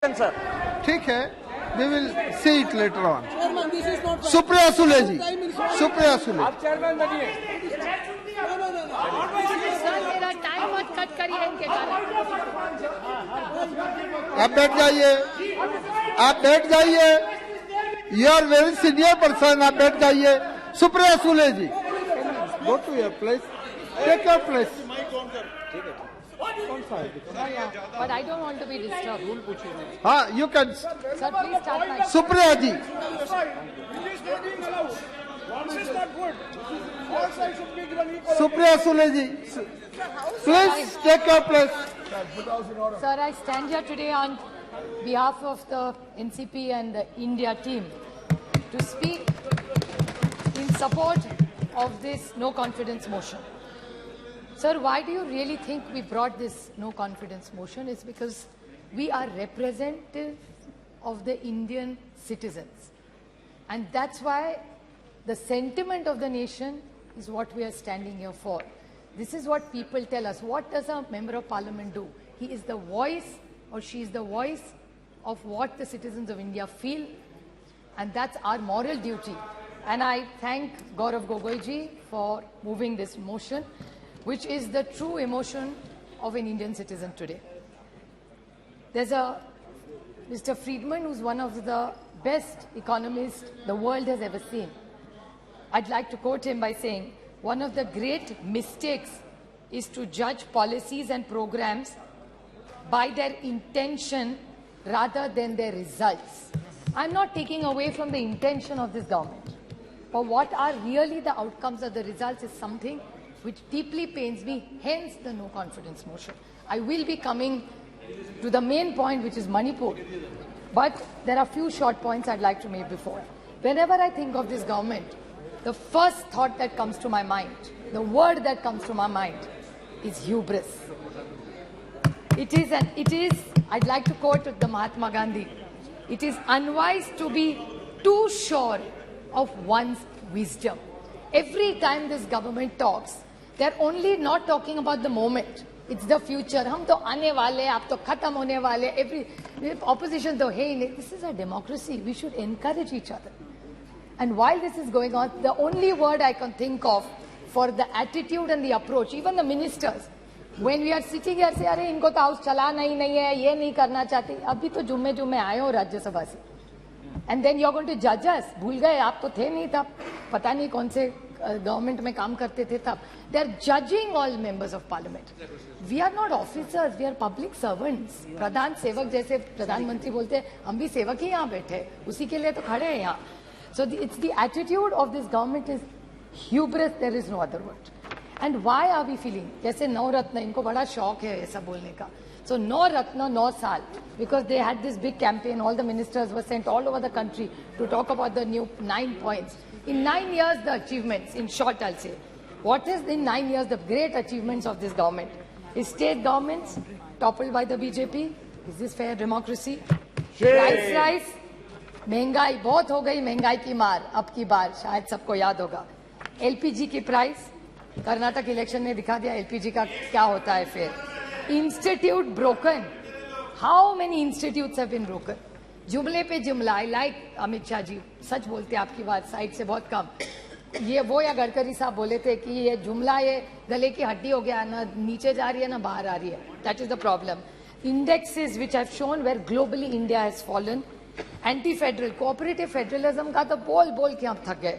Sir. ठीक है, we will see it later on. Supriya Sule जी, सुप्रिया सुले. आप चेयरमैन बनिए. मेरा टाइम मत कट करिए इनके कारण. आप बैठ जाइए, आप बैठ जाइए. You are very senior person. आप बैठ जाइए. सुप्रिया सुले जी, go to your place. Take your place. But I don't want to be disturbed. हाँ, you can. Sir, please start my. Supriya ji, Supriya Sule ji, please take your place. Sir, I stand here today on behalf of the NCP and the India team to speak in support of this no confidence motion. Sir, why do you really think we brought this no confidence motion? It's because we are representative of the Indian citizens. And that's why the sentiment of the nation is what we are standing here for. This is what people tell us. What does a member of parliament do? He is the voice, or she is the voice of what the citizens of India feel, and that's our moral duty. And I thank Gaurav Gogoiji for moving this motion, which is the true emotion of an Indian citizen today. There's a Mr. Friedman, who's one of the best economists the world has ever seen. I'd like to quote him by saying, one of the great mistakes is to judge policies and programs by their intention rather than their results. I'm not taking away from the intention of this government, but what are really the outcomes of the results is something which deeply pains me, hence the no confidence motion. I will be coming to the main point, which is Manipur. But there are few short points I'd like to make before. Whenever I think of this government, the first thought that comes to my mind, the word that comes to my mind is hubris. It is, I'd like to quote the Mahatma Gandhi, it is unwise to be too sure of one's wisdom. Every time this government talks, they're only not talking about the moment. It's the future. हम तो आने वाले, आप तो खत्म होने वाले. Every opposition तो है ही नहीं. This is a democracy. We should encourage each other. And while this is going on, the only word I can think of for the attitude and the approach, even the ministers, when we are sitting here, say, अरे इनको तो house चलाना ही नहीं है, ये नहीं करना चाहती. अभी तो जुम्मे आए हो राज्यसभा से. And then you're going to judge us. भूल गए, आप तो थे नहीं तब. पता नहीं कौन से गवर्नमेंट में काम करते थे तब. They are judging all members of parliament. We are not officers, we are public servants. प्रधान सेवक जैसे प्रधानमंत्री बोलते हैं, हम भी सेवक ही यहाँ बैठे, उसी के लिए तो खड़े हैं यहाँ. So it's the attitude of this government is hubris, there is no other word. And why are we feeling? जैसे नौ रत्न, इनको बड़ा शौक है ऐसा बोलने का. So no Ratna, no Sal, because they had this big campaign, all the ministers were sent all over the country to talk about the new 9 points. In 9 years, the achievements, in short I'll say, what is in 9 years the great achievements of this government? Is state governments toppled by the BJP? Is this fair democracy? Price, महंगाई बहुत हो गई, महंगाई की मार अब की बार शायद सबको याद होगा. LPG की प्राइस, कर्नाटक इलेक्शन ने दिखा दिया LPG का क्या होता है फिर. Institute broken. How many institutes have been broken? जुमले पे जुमला. I like अमित शाह जी, सच बोलते हैं आपकी बात साइड से बहुत कम. ये वो या गडकरी साहब बोले थे कि ये जुमला ये गले की हड्डी हो गया, ना नीचे जा रही है ना बाहर आ रही है. That is the problem. Indexes which have shown where globally India has fallen. Anti-federal, cooperative federalism का तो बोल के हम थक गए.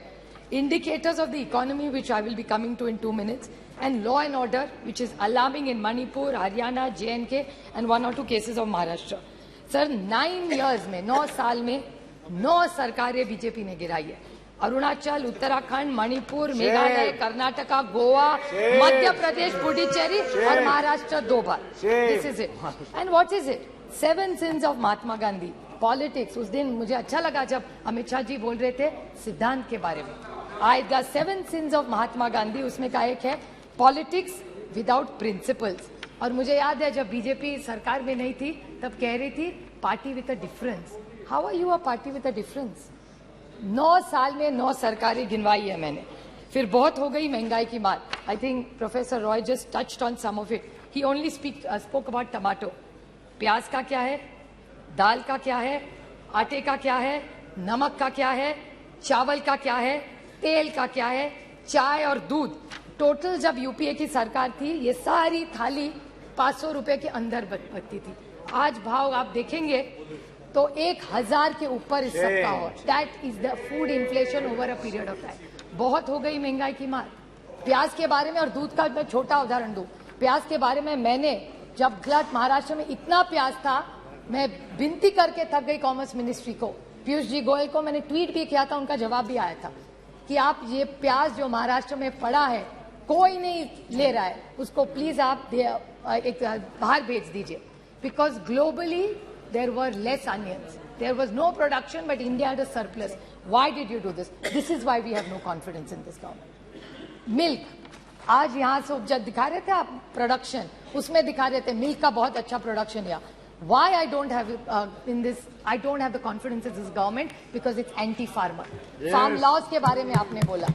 Indicators of the economy, which I will be coming to in 2 minutes, and law and order, which is alarming in Manipur, Haryana, J&K, and 1 or 2 cases of Maharashtra. Sir, 9 years में, 9 साल में 9 सरकारें बीजेपी ने गिराई है. अरुणाचल, उत्तराखंड, मणिपुर, मेघालय, कर्नाटका, गोवा, मध्य प्रदेश, पुडुचेरी और महाराष्ट्र 2 बार. This is it. And what is it? 7 sins of Mahatma Gandhi. Politics. उस दिन मुझे अच्छा लगा जब अमित शाह जी बोल रहे थे सिद्धांत के बारे में. The 7 sins of Mahatma Gandhi, उसमें का एक है पॉलिटिक्स विदाउट प्रिंसिपल्स. और मुझे याद है जब बीजेपी सरकार में नहीं थी तब कह रही थी party with a difference. How are you a party with a difference? 9 साल में 9 सरकारें गिनवाई है मैंने. फिर बहुत हो गई महंगाई की मार. I think professor Roy just touched on some of it. He only spoke about tomato. प्याज का क्या है? दाल का क्या है, आटे का क्या है, नमक का क्या है, चावल का क्या है, तेल का क्या है, चाय और दूध, टोटल जब यूपीए की सरकार थी ये सारी थाली 500 रुपए के अंदर बचती थी। आज भाव आप देखेंगे तो 1000 के ऊपर इस सब का हो। That is the food inflation over a period of time. बहुत हो गई महंगाई की मार। प्याज के बारे में और दूध का मैं छोटा उदाहरण दूं। प्याज के बारे में मैंने जब गुजरात महाराष्ट्र में इतना प्याज था, मैं विनती करके थक गई कॉमर्स मिनिस्ट्री को, पीयूष जी गोयल को मैंने ट्वीट भी किया था, उनका जवाब भी आया था कि आप ये प्याज जो महाराष्ट्र में पड़ा है कोई नहीं ले रहा है, उसको प्लीज आप एक बाहर भेज दीजिए। Because globally there were less onions, there was no production but India had a surplus. Why did you do this? This is why we have no confidence in this government. Milk, आज यहाँ से जब दिखा रहे थे आप production, उसमें दिखा रहे थे मिल्क का बहुत अच्छा प्रोडक्शन है। Why I don't have I don't have the confidence in this government because it's anti-farmer. Yes. Farm laws के बारे में आपने बोला,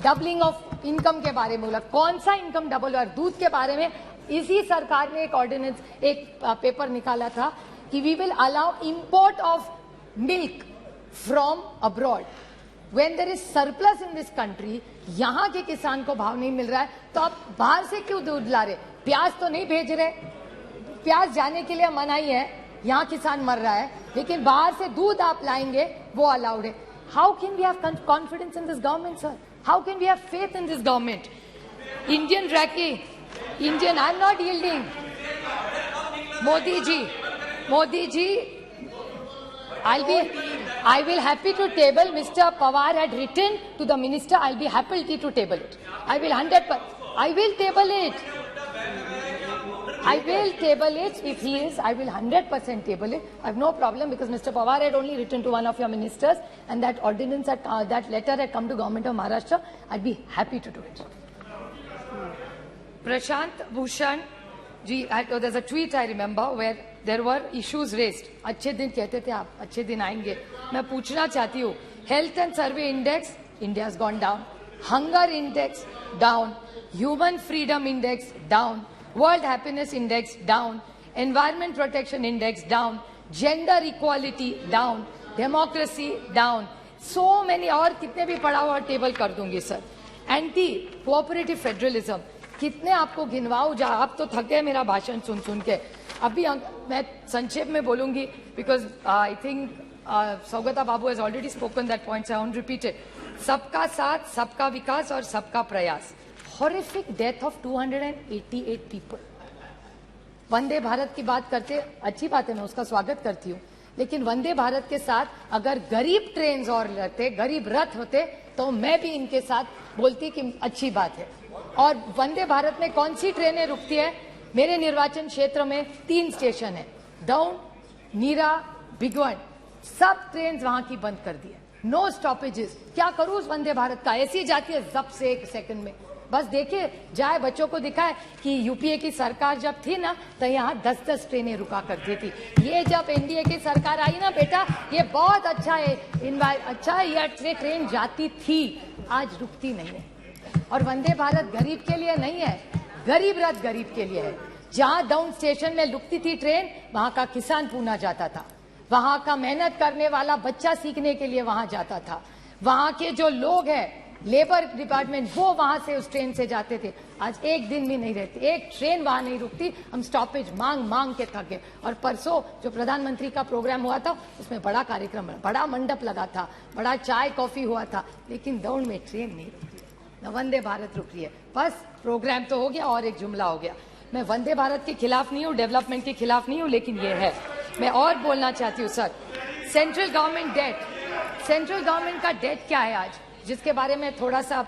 डबलिंग ऑफ इनकम के बारे में बोला, कौन सा इनकम डबल हुआ? दूध के बारे में इसी सरकार ने एक ऑर्डिनेंस, एक पेपर निकाला था कि we will allow import of milk from abroad. When there is surplus in this country, यहाँ के किसान को भाव नहीं मिल रहा है तो आप बाहर से क्यों दूध ला रहे? प्याज तो नहीं भेज रहे, प्याज जाने के लिए मनाही है, यहाँ किसान मर रहा है, लेकिन बाहर से दूध आप लाएंगे वो अलाउड है। How can we have confidence in this government sir? How can we have faith in this government? Indian raki, Indian, I am not yielding. Modi ji, I will happy to table. Mr. Pawar had written to the minister. I'll be happy to table it. I will 100%. I will table it. I will table it if he is. I will 100% table it. I have no problem because Mr. Pawar had only written to one of your ministers, and that ordinance, that letter had come to government of Maharashtra. I'd be happy to do it. Prashant Bhushan ji, there's a tweet I remember where there were issues raised. अच्छे दिन कहते थे आप, अच्छे दिन आएंगे। मैं पूछना चाहती हूँ, health and survey index India has gone down, hunger index down, human freedom index down, world happiness index down, environment protection index down, gender equality down, democracy down, so many, और कितने भी पढ़ा हुआ टेबल कर दूंगी sir. Anti cooperative federalism, कितने आपको गिनवाऊं जा, आप तो थके मेरा भाषण सुन सुन के। अभी मैं संक्षेप में बोलूंगी because I think Saugata babu has already spoken that points, I won't repeat it. सबका साथ, सबका विकास और सबका प्रयास। Horrific death of 288 people. Vande Bharat की बात करते, अच्छी बात है, मैं उसका स्वागत करती हूँ, लेकिन वंदे भारत के साथ अगर गरीब ट्रेन और रहते, गरीब रथ होते, तो मैं भी इनके साथ बोलती कि अच्छी बात है। और वंदे भारत में कौन सी ट्रेनें रुकती है? मेरे निर्वाचन क्षेत्र में 3 स्टेशन है, दौंड, नीरा, भिगवण, सब ट्रेन वहां की बंद कर दी है, नो स्टॉपेजेस। क्या करूं उस वंदे भारत का? ऐसी जाती है जब से 1 सेकंड में। बस देखिए जाए, बच्चों को दिखाए कि यूपीए की सरकार जब थी ना तो यहाँ 10-10 ट्रेनें रुका करती थी। ये जब एनडीए की सरकार आई ना बेटा, ये बहुत अच्छा है, अच्छा है, ये ट्रेन जाती थी, आज रुकती नहीं है। और वंदे भारत गरीब के लिए नहीं है, गरीब रथ गरीब के लिए है। जहां डाउन स्टेशन में रुकती थी ट्रेन, वहां का किसान पूना जाता था, वहां का मेहनत करने वाला बच्चा सीखने के लिए वहां जाता था, वहां के जो लोग हैं लेबर डिपार्टमेंट वो वहां से उस ट्रेन से जाते थे। आज एक दिन भी नहीं रहती, एक ट्रेन वहां नहीं रुकती। हम स्टॉपेज मांग मांग के थक गए। और परसों जो प्रधानमंत्री का प्रोग्राम हुआ था उसमें बड़ा कार्यक्रम, बड़ा मंडप लगा था, बड़ा चाय कॉफी हुआ था, लेकिन दौड़ में ट्रेन नहीं रुकी, न वंदे भारत रुक रही है। बस प्रोग्राम तो हो गया और एक जुमला हो गया। मैं वंदे भारत के खिलाफ नहीं हूँ, डेवलपमेंट के खिलाफ नहीं हूँ, लेकिन ये है। मैं और बोलना चाहती हूँ sir, central government debt, central government का डेट क्या है आज, जिसके बारे में थोड़ा सा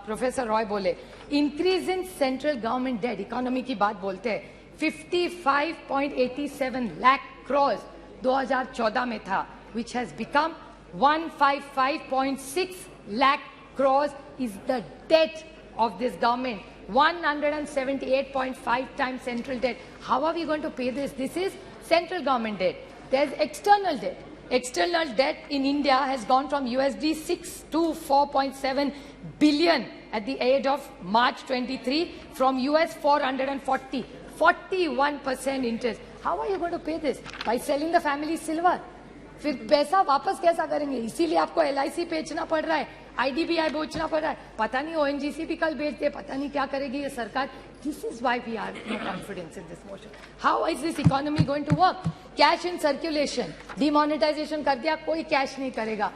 प्रोफेसर रॉय बोले। Increase in central government debt, economy की बात बोलते हैं, 55.87 लाख करोड़ 2014 में था, which has become 155.6 lakh crores is the debt of this government. 178.5 times central debt. How are we going to pay this? This is central government debt. There's external debt. External debt in India has gone from USD 6 to 4.7 billion at the end of March 23 from US 440. 41% interest. How are you going to pay this? By selling the family silver? फिर पैसा वापस कैसा करेंगे? इसीलिए आपको LIC बेचना पड़ रहा है, IDBI बेचना पड़ रहा है, पता नहीं ONGC भी कल बेच दे, पता नहीं क्या करेगी ये सरकार. This is why we are no confidence in this motion. How is this economy going to work? Cash in circulation, demonetization कर दिया, कोई cash नहीं करेगा.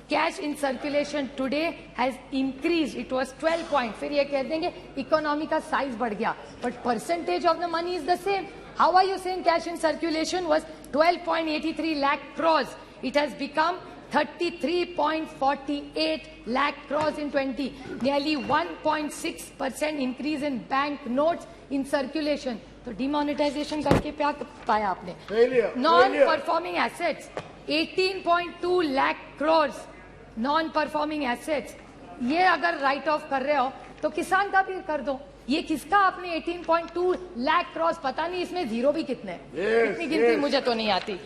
Cash in circulation today has increased. It was 12 point. फिर ये कह देंगे economy का size बढ़ गया, but percentage of the money is the same. How are you saying cash in circulation was 12.83 lakh crores? It has become 33.48 lakh crores in 20. Nearly 1.6% increase in bank notes in circulation. तो demonetization करके क्या पाया आपने? Non-performing assets, 18.2 lakh crores. Non-performing assets. ये अगर write off कर रहे हो तो किसान का भी कर दो. ये किसका आपने 18.2 लाख क्रॉस, पता नहीं इसमें जीरो भी कितने हैं, इतनी गिनती मुझे तो नहीं आती.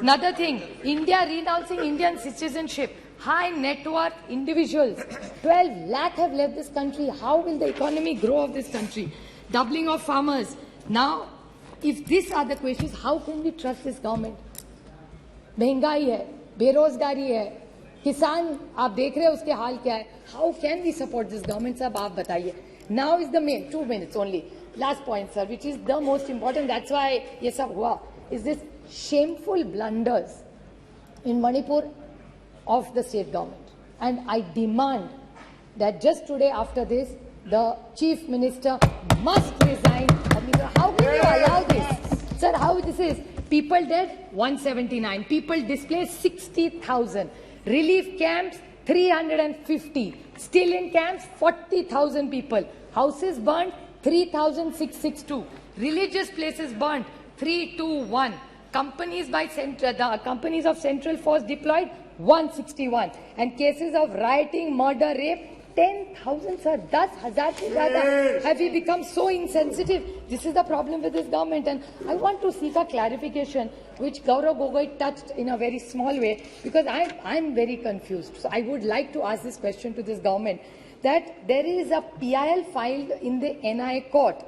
Another thing, India renouncing Indian citizenship, high net worth individuals, 12 lakh have left this country. How will the economy grow of this country? Doubling of farmers. Now, if these are the questions, how can we trust this government? महंगाई है, बेरोजगारी है, किसान आप देख रहे हैं उसके हाल क्या है. How can we support this government? साहब आप बताइए. Now is the main 2 minutes only. Last point, sir, which is the most important. That's why ये सब हुआ. Is this shameful blunders in Manipur of the state government? And I demand that just today after this, the chief minister must resign. How can you allow this, sir? How this is? People dead 179. People displaced 60,000. Relief camps 350. Still in camps 40,000 people. Houses burned 3,662. Religious places burned 321. Companies by the companies of Central Force deployed 161. And cases of rioting, murder, rape 10,000, sir. 10,000 se zyada. Have we become so insensitive? This is the problem with this government. And I want to seek a clarification, which Gaurav Gogoi touched in a very small way, because I'm very confused. So I would like to ask this question to this government, that there is a PIL filed in the NIA court.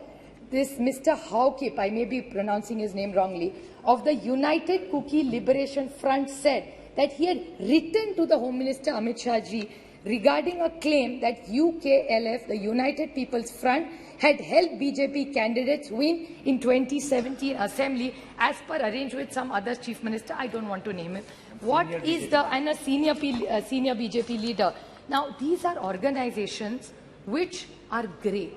This Mr. Haukip, I may be pronouncing his name wrongly, of the United Kuki Liberation Front said that he had written to the Home Minister Amit Shah ji regarding a claim that UKLF, the United People's Front, had helped BJP candidates win in 2017 assembly as per arranged with some other chief minister. I don't want to name him. What is the, and a senior BJP leader. Now, these are organizations which are grey.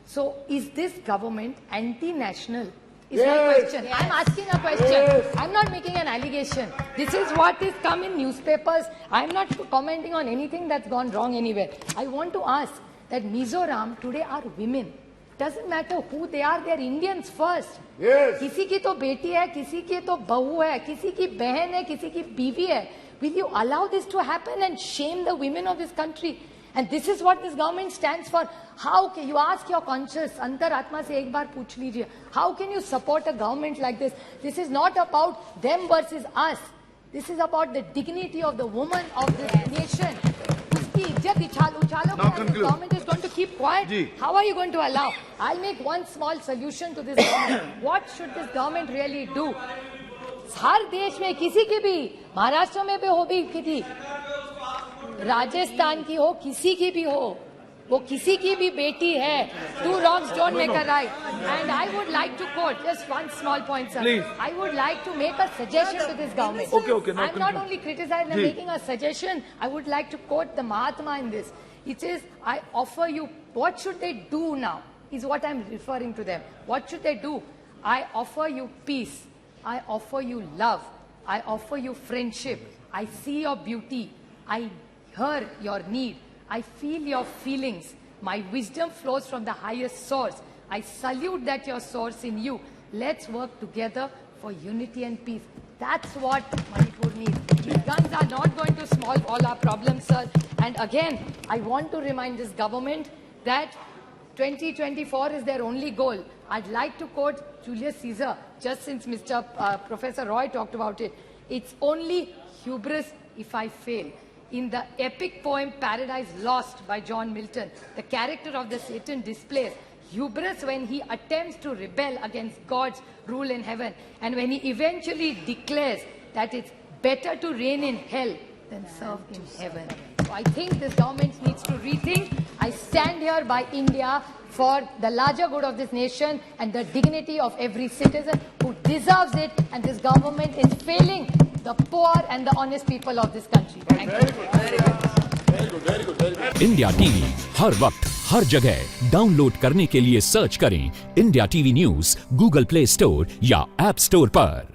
So, is this government anti-national? Is my question. Yes. I'm asking a question. Yes. I'm not making an allegation. This is what is come in newspapers. I'm not commenting on anything that's gone wrong anywhere. I want to ask that Mizoram today are women. Doesn't matter who they are, they're Indians first. Yes. किसी की तो बेटी है, किसी की तो बहू है, किसी की बहन है, किसी की बीवी है. Will you allow this to happen and shame the women of this country? And this is what this government stands for. How can you ask your conscience, Antaratma se ek baar pooch lijiye, how can you support a government like this? This is not about them versus us. This is about the dignity of the woman of this nation. Uski izzat uchalo and this government is going to keep quiet. How are you going to allow? I'll make one small solution to this government. What should this government really do? हर देश में किसी की भी, महाराष्ट्र में भी हो भी किसी, राजस्थान की हो, किसी की भी हो, वो किसी की भी बेटी है. Two wrongs don't make a right. And I would like to quote just one small point, sir. Please. I would like to make a suggestion to this government. Okay. I'm not only criticizing, I'm making a suggestion. I would like to quote the Mahatma in this. It says, I offer you, what should they do now? Is what I'm referring to them. What should they do? I offer you peace. I offer you love. I offer you friendship. I see your beauty. I hear your need. I feel your feelings. My wisdom flows from the highest source. I salute that your source in you. Let's work together for unity and peace. That's what Manipur needs. These guns are not going to solve all our problems, sir. And again, I want to remind this government that 2024 is their only goal. I'd like to quote Julius Caesar, just since Professor Roy talked about it. It's only hubris if I fail. In the epic poem Paradise Lost by John Milton, the character of the Satan displays hubris when he attempts to rebel against God's rule in heaven, and when he eventually declares that it's better to reign in hell than serve in heaven. So I think this government needs to rethink. I stand here by India for the larger good of this nation and the dignity of every citizen who deserves it, and this government is failing the poor and the honest people of this country. Thank you. India TV हर वक्त हर जगह download करने के लिए search करें India TV news Google play store या app store पर।